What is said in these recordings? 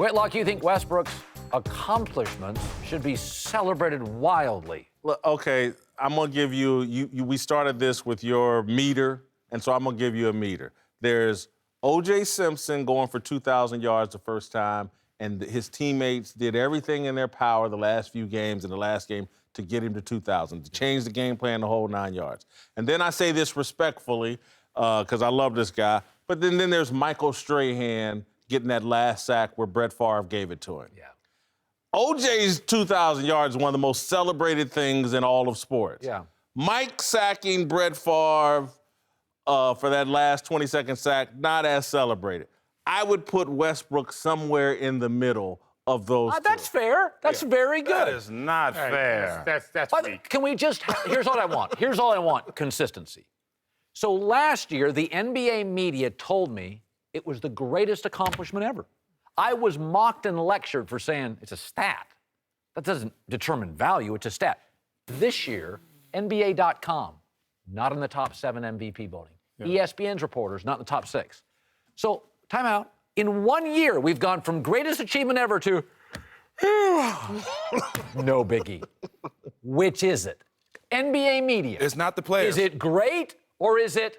Whitlock, you think Westbrook's accomplishments should be celebrated wildly? Look, okay, I'm gonna give you, we started this with your meter, and so I'm gonna give you a meter. There's O.J. Simpson going for 2,000 yards the first time, and his teammates did everything in their power the last few games and the last game to get him to 2,000, to change the game plan the whole 9 yards. And then I say this respectfully, because I love this guy, but then there's Michael Strahan getting that last sack where Brett Favre gave it to him. Yeah. O.J.'s 2,000 yards is one of the most celebrated things in all of sports. Yeah. Mike sacking Brett Favre for that last 20-second sack, not as celebrated. I would put Westbrook somewhere in the middle of those two. That's fair. That's very good. That is not fair. That's weak. Can we just, here's what I want. Here's all I want, consistency. So last year, the NBA media told me it was the greatest accomplishment ever. I was mocked and lectured for saying it's a stat. That doesn't determine value, it's a stat. This year, NBA.com, not in the top 7 MVP voting. Yeah. ESPN's reporters, not in the top 6. So, time out. In 1 year, we've gone from greatest achievement ever to no biggie. Which is it? NBA media. It's not the players. Is it great or is it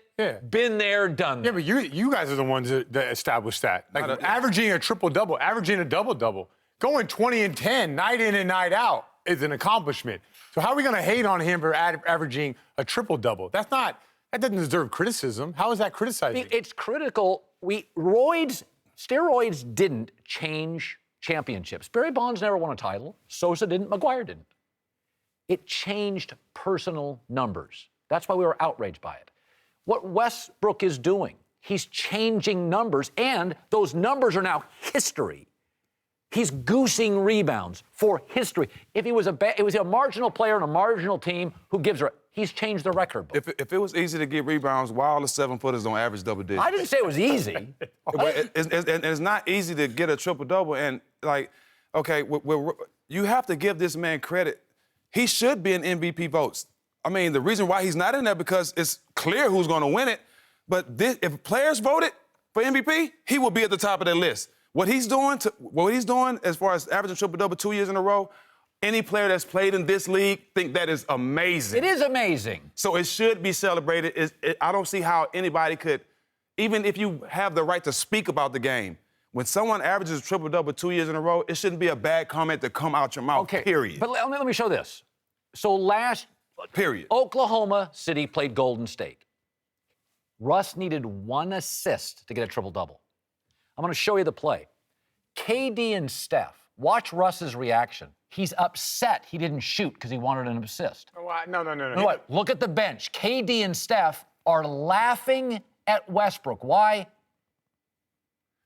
been there, done there? Yeah, but you guys are the ones that established that. Like averaging a triple-double, averaging a double-double, going 20 and 10 night in and night out is an accomplishment. So how are we going to hate on him for averaging a triple-double? That doesn't deserve criticism. How is that criticizing? It's critical. Steroids didn't change championships. Barry Bonds never won a title. Sosa didn't. McGwire didn't. It changed personal numbers. That's why we were outraged by it. What Westbrook is doing, he's changing numbers, and those numbers are now history. He's goosing rebounds for history. If he was a marginal player on a marginal team, who gives her? He's changed the record book. If it was easy to get rebounds, why all the 7-footers don't average double digits? I didn't say it was easy. It's not easy to get a triple-double, and, okay, you have to give this man credit. He should be in MVP votes. I mean, the reason why he's not in there because it's clear who's going to win it. But if players voted for MVP, he will be at the top of their list. What he's doing as far as averaging triple-double 2 years in a row, any player that's played in this league think that is amazing. It is amazing. So it should be celebrated. I don't see how anybody could, even if you have the right to speak about the game, when someone averages a triple-double 2 years in a row, it shouldn't be a bad comment to come out your mouth, period. But let me show this. So period. Oklahoma City played Golden State. Russ needed 1 assist to get a triple-double. I'm going to show you the play. KD and Steph, watch Russ's reaction. He's upset he didn't shoot because he wanted an assist. No. What? Look at the bench. KD and Steph are laughing at Westbrook. Why?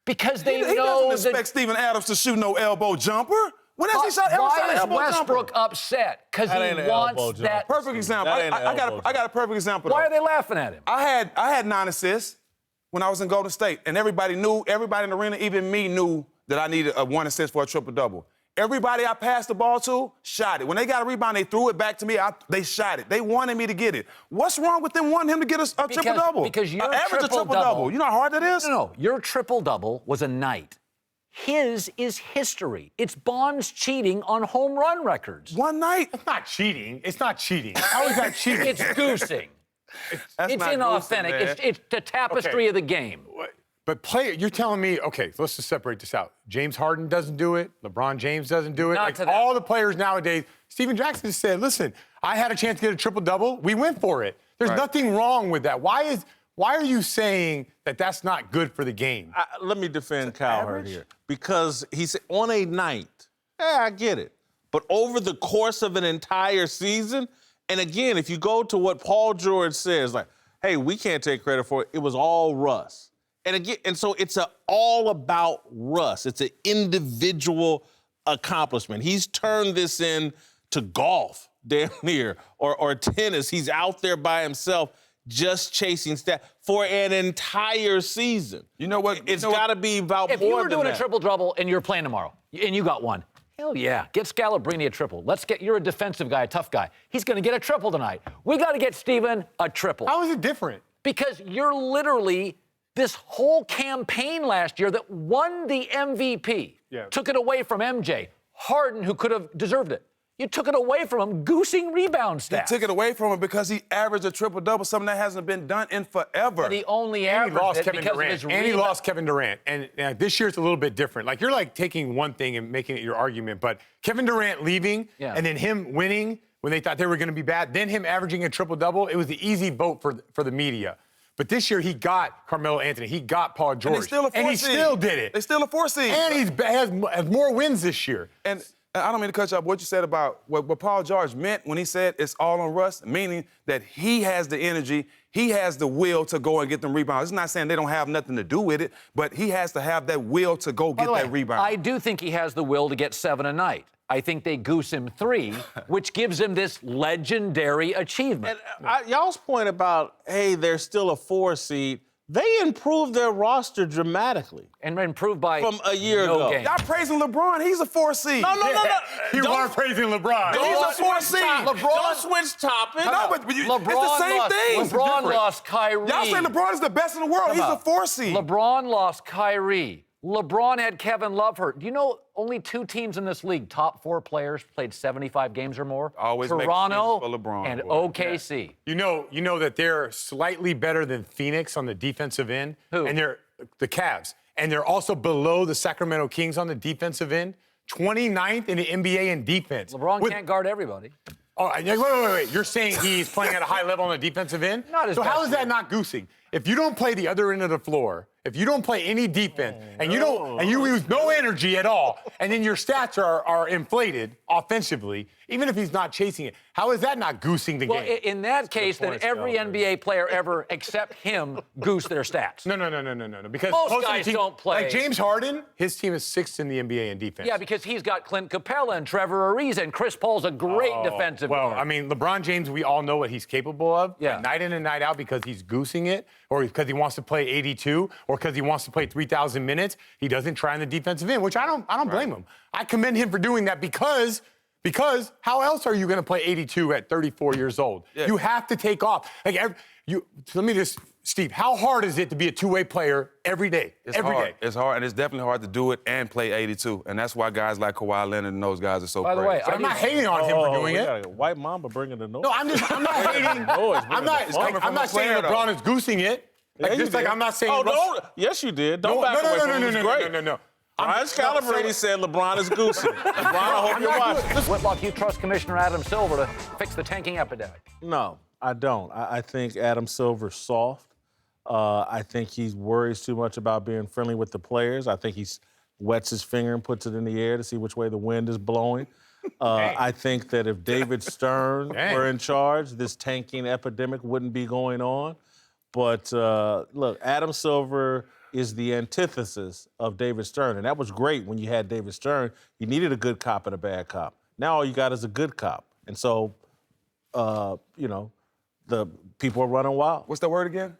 Because they know he doesn't expect Steven Adams to shoot no elbow jumper. When has he shot elbow jumper? Why is Westbrook upset? Because he wants that. Perfect example. I got a perfect example. Why are they laughing at him? I had 9 assists when I was in Golden State, and everybody in the arena, even me, knew that I needed a 1 assist for a triple-double. Everybody I passed the ball to shot it. When they got a rebound, they threw it back to me. They shot it. They wanted me to get it. What's wrong with them wanting him to get a triple-double? Because your triple-double. You know how hard that is? No. Your triple-double was a night. His is history. It's Bonds cheating on home run records. One night? It's not cheating. How is that cheating? It's goosing. It's inauthentic. Goosing, it's the tapestry of the game. But you're telling me, okay, let's just separate this out. James Harden doesn't do it. LeBron James doesn't do it. All the players nowadays. Stephen Jackson said, listen, I had a chance to get a triple-double. We went for it. There's nothing wrong with that. Why are you saying that that's not good for the game? Let me defend Cowherd here. Because he said, on a night, I get it. But over the course of an entire season, and again, if you go to what Paul George says, hey, we can't take credit for it. It was all Russ. And so it's all about Russ. It's an individual accomplishment. He's turned this into golf, damn near, or tennis. He's out there by himself just chasing stats for an entire season. You know what? It's got to be about more than that. If you were doing a triple-double and you're playing tomorrow, and you got 1, hell yeah, get Scalabrine a triple. You're a defensive guy, a tough guy. He's going to get a triple tonight. We got to get Steven a triple. How is it different? Because you're literally This whole campaign last year that won the MVP took it away from MJ. Harden, who could have deserved it. You took it away from him, goosing rebound stats. He took it away from him because he averaged a triple-double, something that hasn't been done in forever. But he only averaged it because of his rebound. And he lost Kevin Durant. And this year it's a little bit different. Like, you're like taking one thing and making it your argument, but Kevin Durant leaving and then him winning when they thought they were going to be bad, then him averaging a triple-double, it was the easy vote for the media. But this year he got Carmelo Anthony, he got Paul George, and he still did it. They still a 4 seed. And he has more wins this year. And I don't mean to cut you off. What you said about what Paul George meant when he said it's all on Russ, meaning that he has the energy, he has the will to go and get them rebounds. It's not saying they don't have nothing to do with it, but he has to have that will to go get that rebound. I do think he has the will to get 7 a night. I think they goose him 3, which gives him this legendary achievement. And y'all's point about, hey, they're still a 4 seed, they improved their roster dramatically. And improved by from a year ago. Game. Y'all praising LeBron, he's a 4 seed. No. You are praising LeBron. He's a 4 seed. Don't switch topics. No, but it's the same thing. LeBron lost Kyrie. Y'all saying LeBron is the best in the world. He's a 4 seed. LeBron lost Kyrie. LeBron had Kevin Love hurt. Do you know only 2 teams in this league, top 4 players, played 75 games or more? Always Toronto for LeBron, and boy. OKC. You know that they're slightly better than Phoenix on the defensive end. Who? And they're the Cavs. And they're also below the Sacramento Kings on the defensive end. 29th in the NBA in defense. LeBron can't guard everybody. Oh, wait. You're saying he's playing at a high level on the defensive end? Not as So how best is that not goosing? If you don't play the other end of the floor, if you don't play any defense, and you use no energy at all, and then your stats are inflated offensively, even if he's not chasing it, how is that not goosing the Well, game? in that case, then every NBA player ever except him goose their stats. No. Because Most of the guys team- don't play. Like James Harden, his team is 6th in the NBA in defense. Yeah, because he's got Clint Capella and Trevor Ariza, and Chris Paul's a great defensive Well, guard. I mean, LeBron James, we all know what he's capable of. Yeah. Night in and night out because he's goosing it, or because he wants to play 82, or because he wants to play 3,000 minutes. He doesn't try on the defensive end, which I don't blame him. I commend him for doing that because how else are you going to play 82 at 34 years old? Yeah. You have to take off. Steve, how hard is it to be a two-way player every day? Every day. It's hard, and it's definitely hard to do it and play 82. And that's why guys like Kawhi Leonard and those guys are so By the praised. way, I'm not hating on him for doing we it. got a white mama bringing the noise. No, I'm not hating. I'm not saying LeBron is goosing it. I'm not saying. Yes, you did. Don't back away from him. He's great. No. Brian Scalabrine said LeBron is goosing. LeBron, I hope you're watching. Whitlock, you trust Commissioner Adam Silver to fix the tanking epidemic? No, I don't. I think Adam Silver's soft. I think he worries too much about being friendly with the players. I think he wets his finger and puts it in the air to see which way the wind is blowing. I think that if David Stern were in charge, this tanking epidemic wouldn't be going on. But look, Adam Silver is the antithesis of David Stern. And that was great when you had David Stern. You needed a good cop and a bad cop. Now all you got is a good cop. And so, the people are running wild. What's the word again?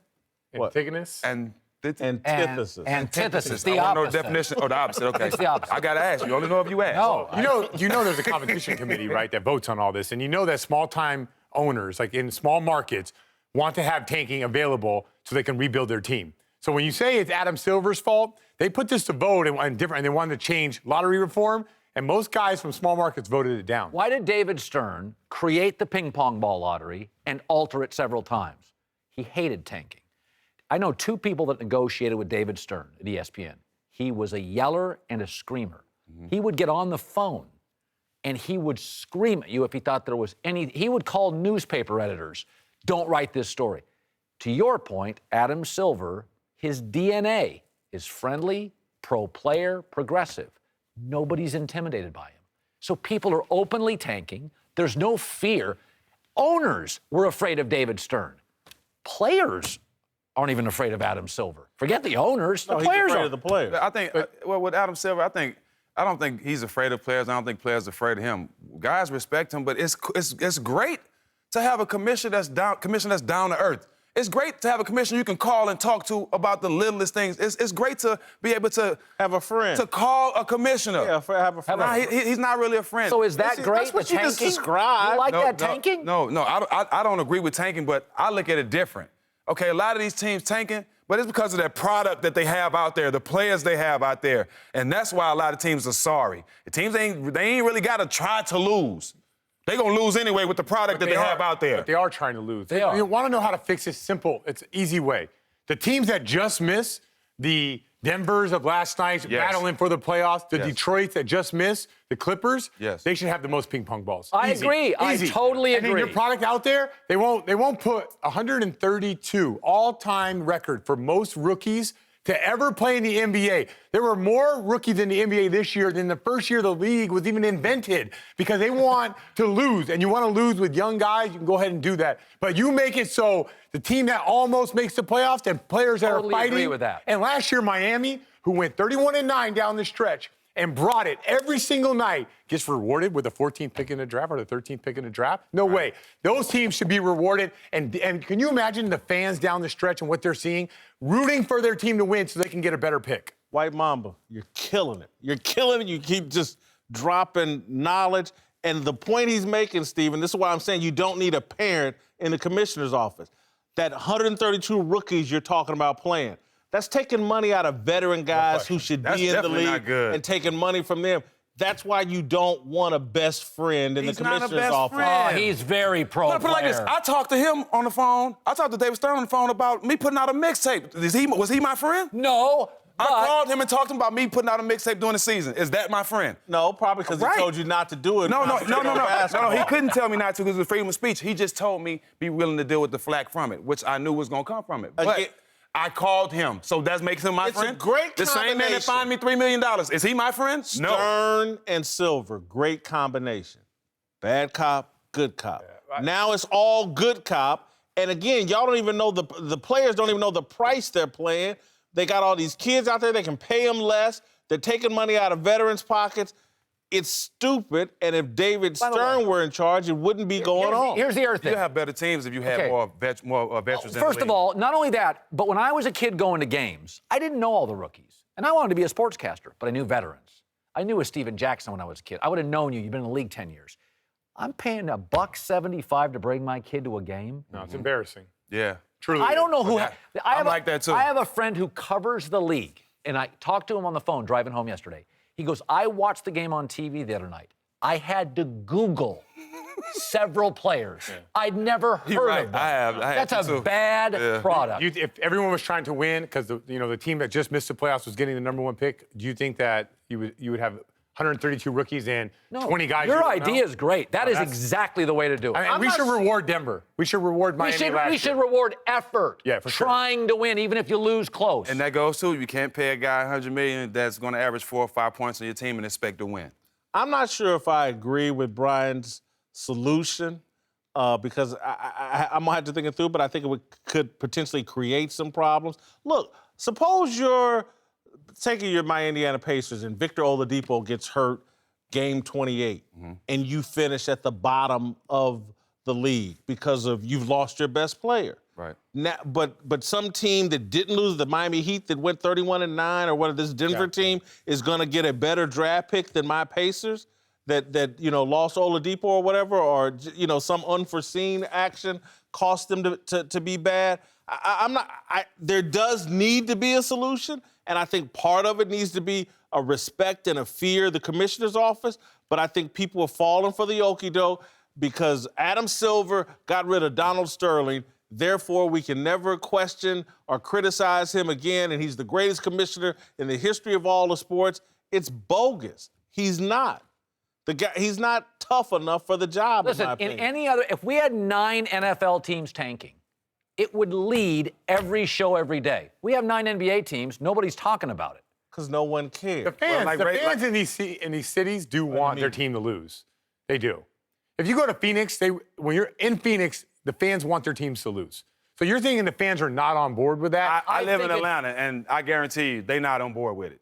Antigonus? Antithesis. Antithesis, the I want to know opposite. the definition. Oh, the opposite. Okay. It's the opposite. I gotta ask. You only know if you ask. No. You know there's a competition committee, right, that votes on all this. And you know that small-time owners, like in small markets, want to have tanking available so they can rebuild their team. So when you say it's Adam Silver's fault, they put this to vote and they wanted to change lottery reform, and most guys from small markets voted it down. Why did David Stern create the ping pong ball lottery and alter it several times? He hated tanking. I know 2 people that negotiated with David Stern at ESPN. He was a yeller and a screamer. He would get on the phone and he would scream at you if he thought there was any. He would call newspaper editors, don't write this story. To your point, Adam Silver, his DNA is friendly, pro-player, progressive. Nobody's intimidated by him. So people are openly tanking. There's no fear. Owners were afraid of David Stern. Players aren't even afraid of Adam Silver. Forget the owners. The players He's afraid are. of the players. I think, with Adam Silver, I don't think he's afraid of players. I don't think players are afraid of him. Guys respect him, but it's great to have a commissioner that's down to earth. It's great to have a commissioner you can call and talk to about the littlest things. It's great to be able to have a friend. To call a commissioner. Yeah, have a friend. Nah, he's not really a friend. So is that great? That's what the you just tanking? described. You like that tanking? No, I don't agree with tanking, but I look at it different. Okay, a lot of these teams tanking, But it's because of that product that they have out there, the players they have out there. And that's why a lot of teams are sorry. The teams ain't really got to try to lose. They're going to lose anyway with the product that they have out there. But they are trying to lose. They are. You want to know how to fix this? Simple. It's an easy way. The teams that just miss, the Denvers of last night battling for the playoffs, the Detroits that just missed, the Clippers, they should have the most ping pong balls. I agree. I totally agree. And then your product out there, they won't put 132 all-time record for most rookies to ever play in the NBA. There were more rookies in the NBA this year than the first year the league was even invented because they want to lose. And you want to lose with young guys, you can go ahead and do that. But you make it so the team that almost makes the playoffs and players that Totally are fighting. agree with that. And last year, Miami, who went 31-9 down the stretch and brought it every single night, gets rewarded with the 14th pick in the draft or the 13th pick in the draft? No way. Those teams should be rewarded. And can you imagine the fans down the stretch and what they're seeing? Rooting for their team to win so they can get a better pick. White Mamba, you're killing it. You're killing it. You keep just dropping knowledge. And the point he's making, Stephen, this is why I'm saying you don't need a parent in the commissioner's office. That 132 rookies you're talking about playing, that's taking money out of veteran guys who should be in the league and taking money from them. That's why you don't want a best friend in the commissioner's office. Oh, he's very pro Put it like this. I talked to him on the phone. I talked to David Stern on the phone about me putting out a mixtape. Was he my friend? No. I called him and talked to him about me putting out a mixtape during the season. Is that my friend? No, probably because he told you not to do it. No, he couldn't tell me not to because it was freedom of speech. He just told me be willing to deal with the flack from it, which I knew was going to come from it. But I called him, so that makes him my friend? It's a great The same man that fined me $3 million. Is he my friend? Stern and Silver, great combination. Bad cop, good cop. Now it's all good cop. And again, y'all don't even know, the players don't even know the price they're playing. They got all these kids out there, they can pay them less. They're taking money out of veterans' pockets. It's stupid, and if David Stern were in charge, it wouldn't be going on. Here's the other thing. You have better teams if you had more veterans. First of all, not only that, but when I was a kid going to games, I didn't know all the rookies. And I wanted to be a sportscaster, but I knew veterans. I knew a Stephen Jackson when I was a kid. I would have known you. You've been in the league 10 years. I'm paying $1.75 to bring my kid to a game. No, it's embarrassing. Yeah. Truly. I don't know who. I'm like that too. I have a friend who covers the league, and I talked to him on the phone driving home yesterday. He goes, I watched the game on TV the other night. I had to Google several players. I'd never heard of them. I have That's a bad product. If everyone was trying to win, because the team that just missed the playoffs was getting the #1 pick, do you think that you would have 132 rookies and 20 guys? Your idea is great. That is exactly the way to do it. I mean, we should reward Denver. We should reward Miami. We should reward effort. Yeah, for sure. Trying to win, even if you lose close. And that goes too. You can't pay a guy $100 million that's going to average 4 or 5 points on your team and expect to win. I'm not sure if I agree with Brian's solution because I'm going to have to think it through, but I think it could potentially create some problems. Look, suppose you're taking your My Indiana Pacers and Victor Oladipo gets hurt game 28 and you finish at the bottom of the league because you've lost your best player. Right. Now, but some team that didn't lose, the Miami Heat that went 31-9, or this Denver team is going to get a better draft pick than my Pacers that lost Oladipo or whatever, or some unforeseen action cost them to be bad. There does need to be a solution, and I think part of it needs to be a respect and a fear of the commissioner's office. But I think people are falling for the okie-doke because Adam Silver got rid of Donald Sterling. Therefore, we can never question or criticize him again, and he's the greatest commissioner in the history of all the sports. It's bogus. He's not. He's not tough enough for the job. Listen, if we had 9 NFL teams tanking, it would lead every show every day. We have 9 NBA teams. Nobody's talking about it. Because no one cares. The fans in these cities do want their team to lose. They do. If you go to Phoenix, when you're in Phoenix, the fans want their teams to lose. So you're thinking the fans are not on board with that? I live in Atlanta, and I guarantee you they're not on board with it.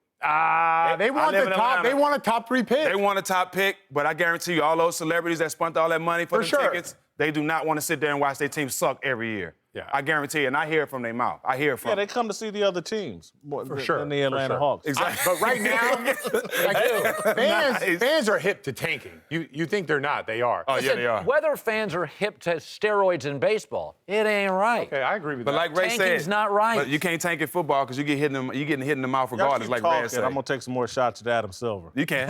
They want a top 3 pick. They want a top pick, but I guarantee you all those celebrities that spent all that money for the tickets, they do not want to sit there and watch their team suck every year. Yeah. I guarantee you, and I hear it from their mouth. I hear it from Yeah, they come to see the other teams more For sure. than the Atlanta For sure. Hawks. Exactly. But right now, fans are hip to tanking. You think they're not? They are. Oh, yeah, Listen, they are. whether fans are hip to steroids in baseball, it ain't right. Okay, I agree with But that. like Ray Tanking's said, not right. But you can't tank in football because you getting hit in the mouth Y'all regardless, keep like talking. Ray said. I'm gonna take some more shots at Adam Silver. You can.